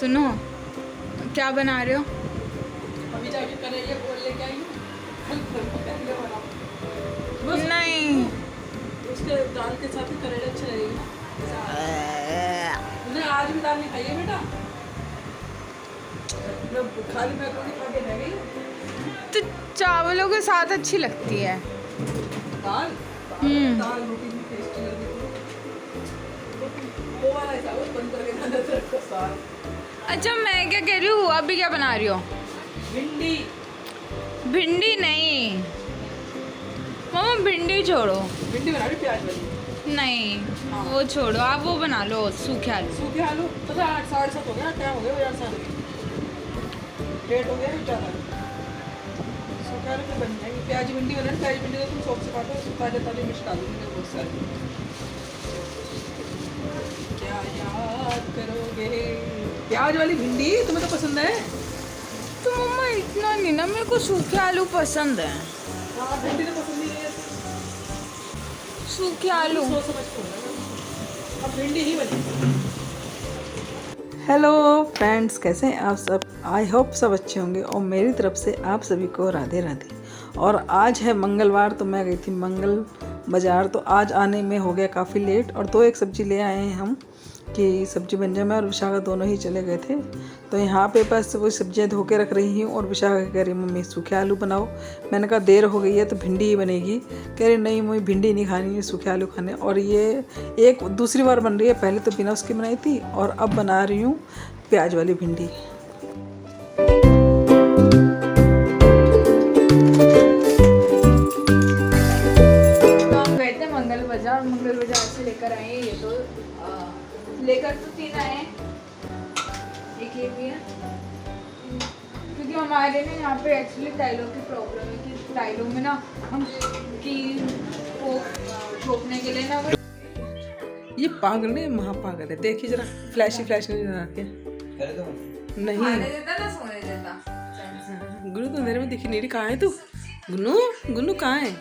सुनो, क्या बना रहे हो? अभी जाके करेले बोल लेके आई हूँ। नहीं, उसके दाल के साथ ही करेले अच्छे लगेंगे ना। तुमने आज भी दाल नहीं खाई है बेटा? मैं खाली मैक्रोनी खा के रह गई हूँ। तो चावलों के साथ अच्छी लगती है दाल दाल रोटी भी टेस्टी लगती है। वो वाला ऐसा वो बंद करके खाना था साग। अच्छा, मैं क्या कह रही हूँ, अभी क्या बना रही हो? भिंडी। भिंडी नहीं मम्मा, भिंडी छोड़ो। भिंडी बना रही प्याज वाली। नहीं, वो छोड़ो, आप वो बना लो, सूखे आलू। सूखे आलू पता 8 साढ़े 7 हो गया, टाइम हो गया यार, साढ़े लेट हो गया ज़्यादा। सूखे आलू फिर बन जाएंगे। प्याज भिंडी बना, प्याज भिंडी तो तुम शौक से काटो, ताजे ताजे मिर्च डाल दूँगी बहुत सारे। क्या याद करोगे? प्याज वाली भिंडी तुम्हें तो पसंद है? तो मम्मा इतना नहीं ना, मेरे को सूखे आलू पसंद है। हाँ, भिंडी तो पसंद नहीं है। सूखे आलू। सोच समझ के होगा। अब भिंडी ही बनेगी। हेलो फ्रेंड्स, कैसे हैं आप सब? आई होप सब अच्छे होंगे और मेरी तरफ से आप सभी को राधे राधे। और आज है मंगलवार, तो मैं गई थी मंगल बाज़ार, तो आज आने में हो गया काफ़ी लेट। और एक सब्ज़ी ले आए हैं हम कि सब्ज़ी बन जाए। मैं और विशाखा दोनों ही चले गए थे, तो यहाँ पे बस वो सब्जियाँ धो के रख रही हूँ। और विशाखा कह रही मम्मी सूखे आलू बनाओ। मैंने कहा देर हो गई है तो भिंडी ही बनेगी। कह रही नहीं मुझे भिंडी नहीं खानी है, सूखे आलू खाने। और ये एक दूसरी बार बन रही है, पहले तो बिना उसकी बनाई थी और अब बना रही हूँ प्याज वाली भिंडी। मंगल बाजार से लेकर आए ये तो लेकर तो 3 आए, एक ये भी है। क्योंकि हमारे ना यहाँ पे एक्चुअली टाइलों की प्रॉब्लम है कि टाइलों में ना हम की ठोकने के लिए ना ये पागल है, महापागल है। देखिए जरा फ्लैशी लगा के नहीं देता ना सोने देता। गुन्नू तो अंधेरे में दिखी नहीं रही। कहाँ है तू? गुन्नू कहाँ है?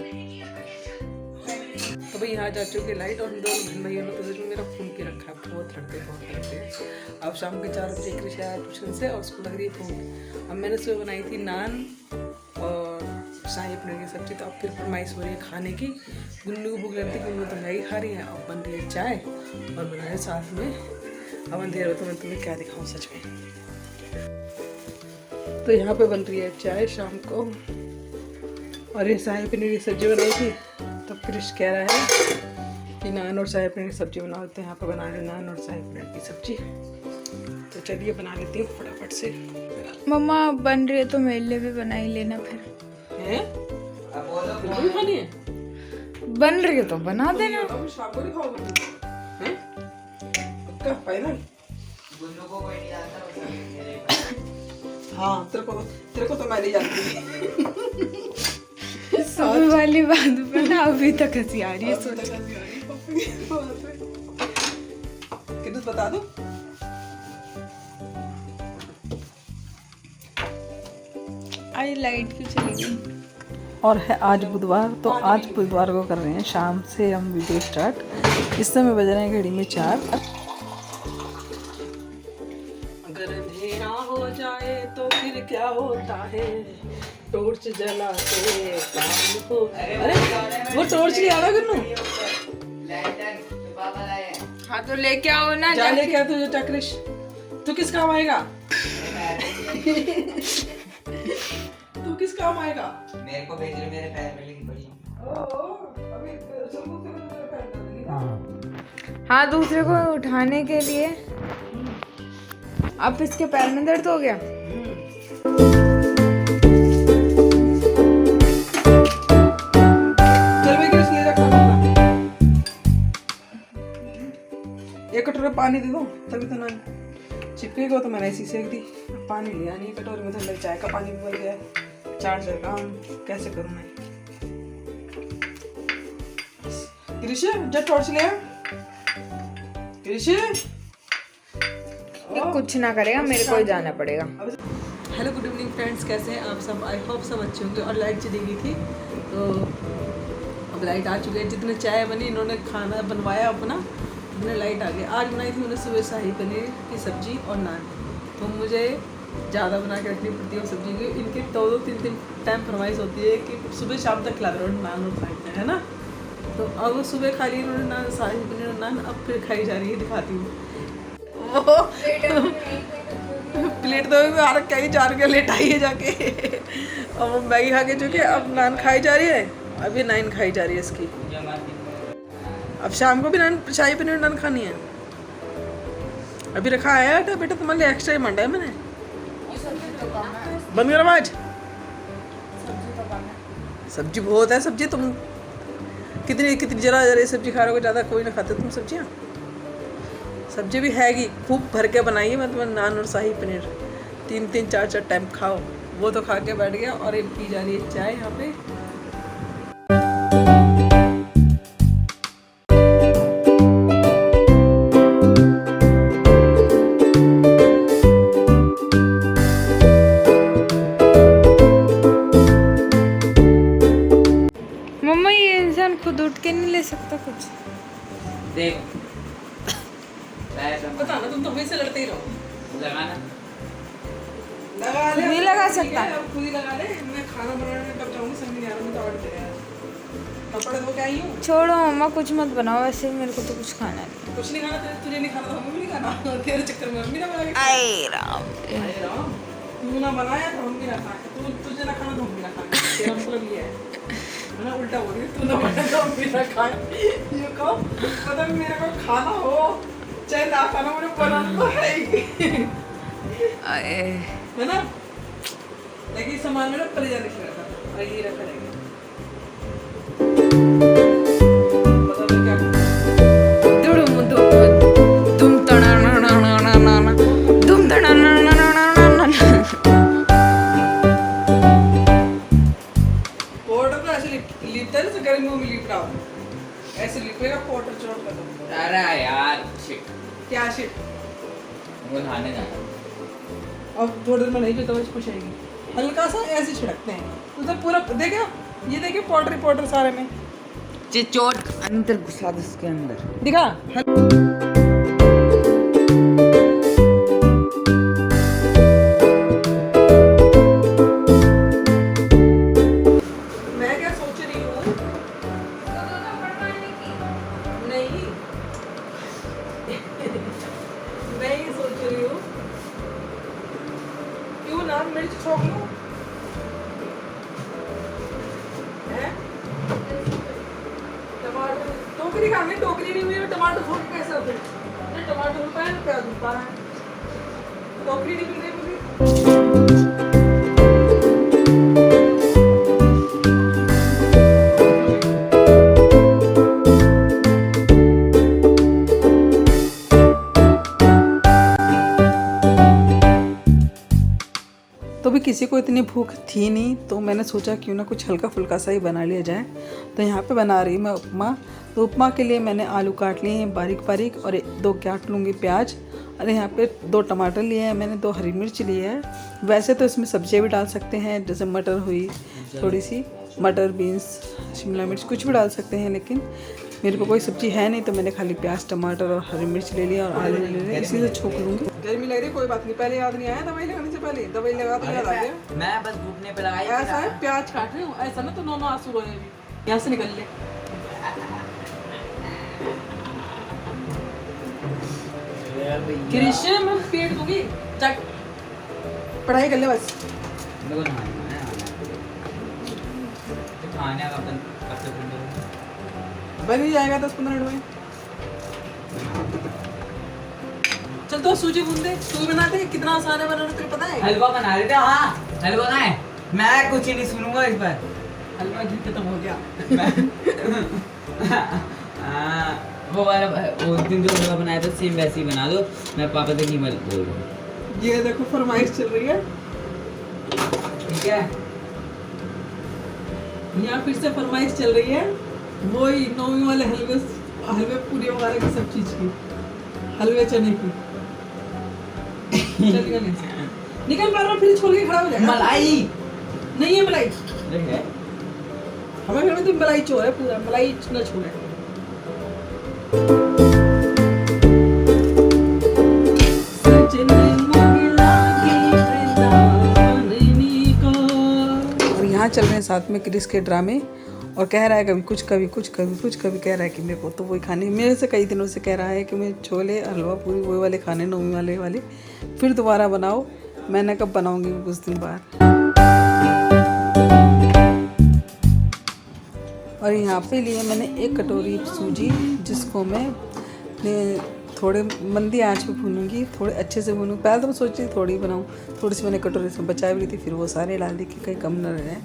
तो भाई यहाँ जा चुके लाइट, और दो भैया ने तो मेरा फोन के रखा है। बहुत लड़ते। अब शाम के 4 बजे कृषि आया ट्यूशन से और उसको लग रही है भूख। अब मैंने सुबह बनाई थी नान और शाही पनीर की सब्जी, तो अब फिर फरमाइश हो रही है खाने की। गुन्नू को भूख लगती है, गुन्नू तो मैगी खा रही है। अब बन रही है चाय और बना है साथ में। अब अंधेरा तो मैं तुम्हें क्या दिखाऊँ सच में। तो यहाँ पे बन रही है चाय शाम को, और ये शाही पनीर की सब्जी बनाई थी। तो कृष कह रहा है कि नान और शाही पनीर की सब्जी बनाओ, तो यहाँ पे बना रहे नान और शाही पनीर की सब्जी। तो चलिए बना लेती हूँ फटाफट से। मम्मा बन रही है तो मेरे लिए भी बना ही लेना फिर। हैं? भी खानी है? बन रही है तो बना देना। शाम को नहीं खाओगे? हैं? पक्का फाइनल? हाँ, तेरे को तो मैं नहीं जानती। अभी वाली बात पे ना अभी तक हंसी आ रही है। कितना बता दो? आज लाइट क्यों चली गई? और है आज बुधवार, तो आज बुधवार को कर रहे हैं शाम से हम वीडियो स्टार्ट। इस समय बज रहे हैं घड़ी में 4। अगर अंधेरा हो जाए तो फिर क्या होता है, टॉर्च जला के काम को। अरे वो टॉर्च ले आ रहा गुन्नू। हाँ तो लेके आओ ना। जा लेके आ तुझे चक्रिश। तू किस काम आएगा? तू किस काम आएगा? मेरे को भेज रहे, मेरे पैर में लगी पड़ी। अभी हाँ, दूसरे को उठाने के लिए। अब इसके पैर में दर्द हो गया। एक कटोरा पानी दे दो, तभी तो ना चिपकेगा। तो मैंने ऐसी सेक दी। पानी लिया नहीं कटोरे में, तो मेरे चाय का पानी भी बन गया। चार्जर काम कैसे करूँ मैं? कृषि जब टॉर्च ले कृषि कुछ ना करेगा, मेरे को ही जाना पड़ेगा। हेलो गुड इवनिंग फ्रेंड्स, कैसे हैं आप सब? आई होप सब अच्छे होंगे। और लाइट चली गई थी, तो अब लाइट आ चुकी है। जितने चाय बनी, इन्होंने खाना बनवाया अपना, इतने लाइट आ गई। आज बनाई थी मैंने सुबह शाही पनीर की सब्जी और नान। तो मुझे ज़्यादा बना के रखनी पड़ती है सब्जी की। इनकी 2-3 टाइम फरमाइश होती है कि सुबह शाम तक खिला दो नान और फ्राई, है ना। तो अब सुबह खा ली इन्होंने नान, शाही पनीर नान, अब फिर खाई जा रही है, दिखाती हूँ। प्लेट तो भी आ रखा है, 4 के लेट आई है जाके। और वो मैगी खा के चुके, अब नान खाई जा रही है, अभी नान खाई जा रही है इसकी। अब शाम को भी नान, शाही पनीर नान खानी है। अभी रखा है तो बेटा तुम्हारे लिए एक्स्ट्रा ही मंडा है मैंने। बंद करो आवाज। सब्जी बहुत है, सब्जी तुम कितनी कितनी जरा जरा सब्जी खा रहे हो, ज़्यादा कोई ना खाते तुम सब्जियाँ। सब्जी भी हैगी, खूब भर के बनाई है मैं तुम्हें नान और शाही पनीर। 3-3 4-4 टाइम खाओ। वो तो खा के बैठ गया और ये पी जा रही है चाय यहाँ पे। मम्मा ये इंसान खुद उठ के नहीं ले सकता कुछ। देख पता ना, तुम तो वही से लड़ते ही रहो। लगाना लगा ले, नहीं लगा सकता। खुद ही लगा ले। मैं खाना बनाने में कब जाऊंगी समझ नहीं आ रहा, मैं तो ऑर्डर दे यार। कपड़े धो के आई हूँ। छोड़ो मम्मा, कुछ मत बनाओ, वैसे मेरे को तो कुछ खाना नहीं। कुछ नहीं खाना, तुझे नहीं खाना तो हमें भी नहीं खाना। तेरे चक्कर में मम्मी ना बना के आए राम। खाए राम। तू ना बनाया तो हम भी ना खाए, तुझे ना खाना तो हम भी ना खाए। तेरा मतलब ये है ना, उल्टा हो रही है। तू ना बनाया तो हम भी ना खाए। ये कहो मतलब मेरे को खाना हो चाहे ना खाना, मुझे बनाना तो है ही, है ना। लेकिन सामान में ना पले जाने की रखा था और ये रखा रहेगा। पता नहीं क्या तुम तना ना ना ना ना ना ना, तुम तना ना ना ना ना ना ना। पाउडर तो ऐसे लिपता है, गर्मी में लिप रहा हो ऐसे लिपेगा पाउडर चोट कर दो। अरे यार शिट, क्या शिट। वो नहाने जाना। अब थोड़ी देर में नहीं जो खुश आएगी, हल्का सा ऐसे छिड़कते हैं तो पूरा देखा। ये देखिए पाउडर सारे में चोट अंदर घुसा दे इसके अंदर। दिखा। मैं क्या सोच रही हूँ, नहीं मैं ये सोच रही हूँ क्यों ना मिर्च छोक लूं, हैं? टमाटर टोकरी खाने, टोकरी नहीं हुई टमाटर छोक कैसे होते हैं? टमाटर होता है ना, प्याज होता है, टोकरी नहीं मिल रही मुझे। तो भी किसी को इतनी भूख थी नहीं, तो मैंने सोचा क्यों ना कुछ हल्का फुल्का सा ही बना लिया जाए। तो यहाँ पे बना रही मैं उपमा। तो उपमा के लिए मैंने आलू काट लिए हैं बारीक बारीक और 2 काट लूँगी प्याज, और यहाँ पे 2 टमाटर लिए हैं मैंने, 2 हरी मिर्च लिए है। वैसे तो इसमें सब्जियाँ भी डाल सकते हैं, जैसे मटर हुई थोड़ी सी, मटर बीन्स शिमला मिर्च कुछ भी डाल सकते हैं, लेकिन मेरे को कोई सब्जी है नहीं तो मैंने खाली प्याज टमाटर और हरी मिर्च ले लिया और आलू ले लिया, इसी से छोक लूँगी। गर्मी लग रही, कोई बात नहीं, पहले याद नहीं आया दवाई लगाने से पहले, दवाई लगा तो याद आ गया। मैं बस घुटने पे लगाई। ऐसा है प्याज काट रही हूँ, ऐसा ना तो नौ आंसू रोए अभी, यहाँ से निकल ले। कृष्ण मैं पेट दूंगी, चक पढ़ाई कर ले बस। लोग खाने का अपन कब तक बन ही जाएगा 10-15 मिनट में। चल तो सूजी गूंद दे, तू बनाते हैं, कितना आसान है बनाना तेरे पता है? हलवा बना रहे थे। हाँ हलवा का है, मैं कुछ ही नहीं सुनूंगा इस बार। हलवा घी खत्म हो गया। वो वाला उस दिन जो हलवा बनाया था सेम वैसे ही बना दो। मैं पापा से नहीं बोल रहा हूँ। ये देखो फरमाइश चल रही है, ठीक है। यहाँ फिर से फरमाइश चल रही है, वही नौवीं वाले हलवे पूरी वगैरह की सब चीज की, हलवे चने की। चल निकल निकल, बार फिर छोड़ के खड़ा हो जाएगा। मलाई नहीं है मलाई, है। हमारे घर में तो मलाई चोर है पूरा, मलाई न छोड़े। सजने मोगला चल रहे हैं साथ में क्रिस के ड्रामे, और कह रहा है कभी कुछ कभी कुछ कभी कुछ कभी कह रहा है कि मेरे को तो वही खाने, मेरे से कई दिनों से कह रहा है कि मैं छोले हलवा पूरी वही वाले खाने, नौमी वाले फिर दोबारा बनाओ। मैंने कब बनाऊंगी कुछ दिन बाद। और यहाँ पे लिए मैंने 1 कटोरी सूजी, जिसको मैं थोड़े मंदी आंच पे भूनूंगी, थोड़े अच्छे से भूनूंगी। पहले तो मैं सोची थोड़ी बनाऊँ, थोड़ी सी मैंने कटोरी से बचा भी रही थी, फिर वो सारे डाल दी कि कहीं कम न रहे।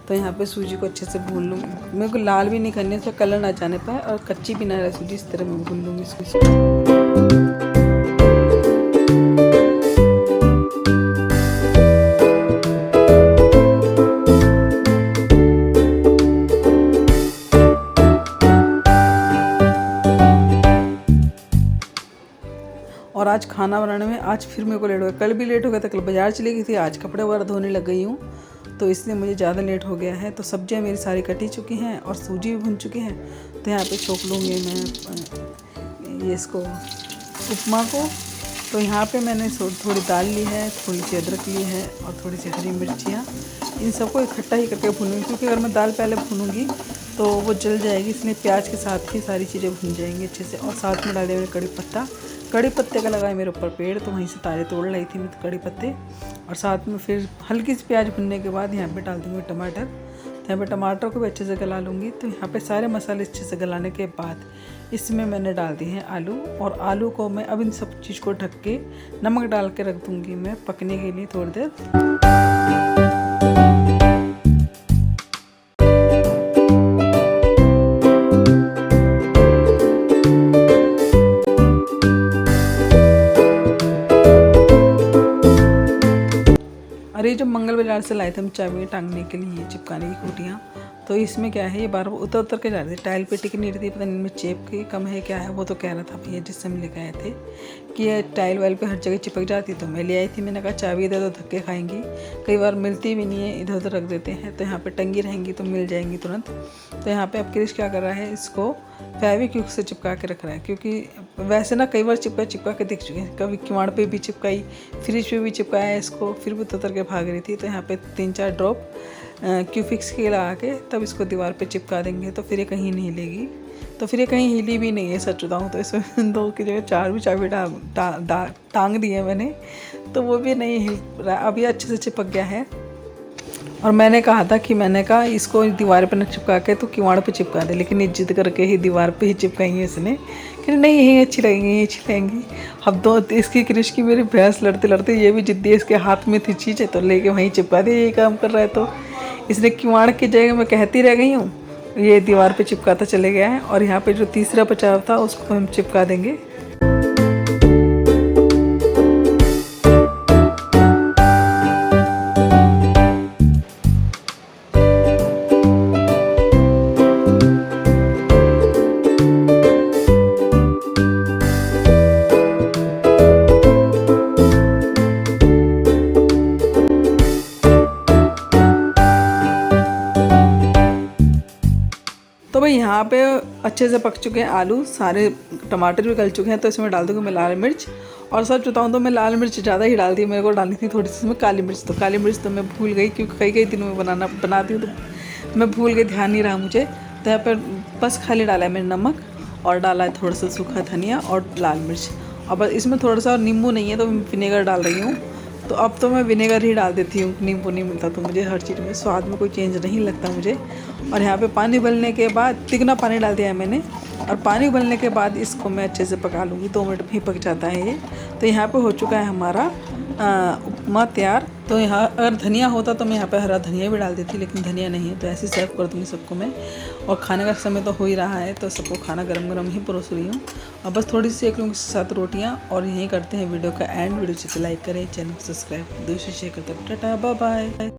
तो यहाँ पे सूजी को अच्छे से भून लूँगी। मेरे को लाल भी नहीं करनी है, उसका कलर ना जाने पाए और कच्ची भी ना रहे सूजी, इस तरह मैं भून लूँगी इसको। और आज खाना बनाने में आज फिर मेरे को लेट हो गया। कल भी लेट हो गया था, कल बाज़ार चली गई थी, आज कपड़े वगैरह धोने लग गई हूँ, तो इसलिए मुझे ज़्यादा लेट हो गया है। तो सब्जियाँ मेरी सारी कटी चुकी हैं और सूजी भी भुन चुकी हैं। तो यहाँ पे छोक लूँगी मैं ये इसको उपमा को। तो यहाँ पे मैंने थोड़ी दाल ली है, थोड़ी सी अदरक ली है और थोड़ी सी हरी मिर्चियाँ, इन सबको इकट्ठा ही करके भूनूंगी, क्योंकि अगर मैं दाल पहले भूनूंगी तो वो जल जाएगी, इसलिए प्याज के साथ ही सारी चीज़ें भून जाएंगी अच्छे से। और साथ में डाले हुए कड़ी पत्ते का लगाए मेरे ऊपर पेड़, तो वहीं से तारे तोड़ लाई थी मैं कड़ी पत्ते। और साथ में फिर हल्की सी प्याज भुनने के बाद यहाँ पे डाल दूँगी टमाटर। तो यहाँ पे टमाटर को भी अच्छे से गला लूँगी। तो यहाँ पे सारे मसाले अच्छे से गलाने के बाद इसमें मैंने डाल दिए हैं आलू, और आलू को मैं अब इन सब चीज़ को ढक के नमक डाल के रख दूँगी मैं पकने के लिए थोड़ी देर। और ये जो मंगल बाजार से लाए थे हम चाबी टांगने के लिए, चिपकाने की खूटियाँ, तो इसमें क्या है, ये बार बार उतर के जा रही थी, टाइल पे टिक नहीं रही थी, पता नहीं इनमें चेप की कम है क्या है। वो तो कह रहा था भैया जिससे हम लेके आए थे कि ये टाइल वाइल पे हर जगह चिपक जाती, तो मैं ले आई थी। मैंने कहा चाबी इधर उधर धक्के खाएंगी, कई बार मिलती भी नहीं है, इधर उधर रख देते हैं, तो यहाँ पे टंगी रहेंगी तो मिल जाएंगी तुरंत। तो यहाँ पे अब क्रिश क्या कर रहा है, इसको फेविक्विक से चिपका के रख रहा है, क्योंकि वैसे ना कई बार चिपका के दिख चुके हैं, कभी किवाड़ पे भी चिपकाई, फ्रिज पे भी चिपकाया इसको, फिर भी उतर के भाग रही थी। तो यहाँ पे 3-4 ड्रॉप क्यूफिक्स के लगा के तब इसको दीवार पे चिपका देंगे, तो फिर ये कहीं नहीं हिलेगी। तो फिर ये कहीं हिली भी नहीं है, सच बताऊँ तो इसमें 2 की जगह 4 भी चाबी टांग दी है मैंने, तो वो भी नहीं हिल रहा। अब ये अच्छे से चिपक गया है। और मैंने कहा इसको दीवार पे न चिपका के तो किवाड़ पे चिपका दे, लेकिन ये जिद करके ही दीवार पे ही चिपकाई है इसने कि नहीं यही अच्छी लगेंगी। अब इसकी क्रिश की मेरी भैंस लड़ते लड़ते ये भी जिद्दी है, इसके हाथ में थी चीज़ तो लेके वहीं चिपका दी। यही काम कर रहा है, तो इसने किवाड़ की जगह मैं कहती रह गई हूँ, ये दीवार पे चिपकाता चले गया है। और यहाँ पे जो तीसरा बचाव था उसको हम चिपका देंगे। तो भाई यहाँ पे अच्छे से पक चुके हैं आलू, सारे टमाटर भी गल चुके हैं। तो इसमें डाल दूँगी मैं लाल मिर्च, और सच बताऊँ तो मैं लाल मिर्च ज़्यादा ही डाल दी, मेरे को डालनी थी थोड़ी सी इसमें काली मिर्च। तो काली मिर्च तो मैं भूल गई, क्योंकि कई दिनों में बनाती हूँ तो मैं भूल गई, ध्यान नहीं रहा मुझे। तो यहाँ पर बस खाली डाला है मैंने नमक, और डाला है थोड़ा सा सूखा धनिया और लाल मिर्च। और बस इसमें थोड़ा सा नींबू नहीं है तो मैं विनेगर डाल रही हूँ। तो अब तो मैं विनेगर ही डाल देती हूँ, नींबू नहीं मिलता तो मुझे हर चीज़ में स्वाद में कोई चेंज नहीं लगता मुझे। और यहाँ पे पानी उबलने के बाद तिगना पानी डाल दिया है मैंने, और पानी उबलने के बाद इसको मैं अच्छे से पका लूँगी, 2 मिनट में ही पक जाता है ये। तो यहाँ पे हो चुका है हमारा उपमा तैयार। तो यहाँ अगर धनिया होता तो मैं यहाँ पे हरा धनिया भी डाल देती, लेकिन धनिया नहीं है, तो ऐसे सर्व कर दूँगी सबको मैं। और खाने का समय तो हो ही रहा है, तो सबको खाना गरम गरम ही परोस रही हूँ। और बस थोड़ी सी सेक लूँगी 7 रोटियाँ, और यहीं करते हैं वीडियो का एंड। वीडियो अच्छे से लाइक करें, चैनल को सब्सक्राइब, दूसरे शेयर करते हैं। Tata bye bye.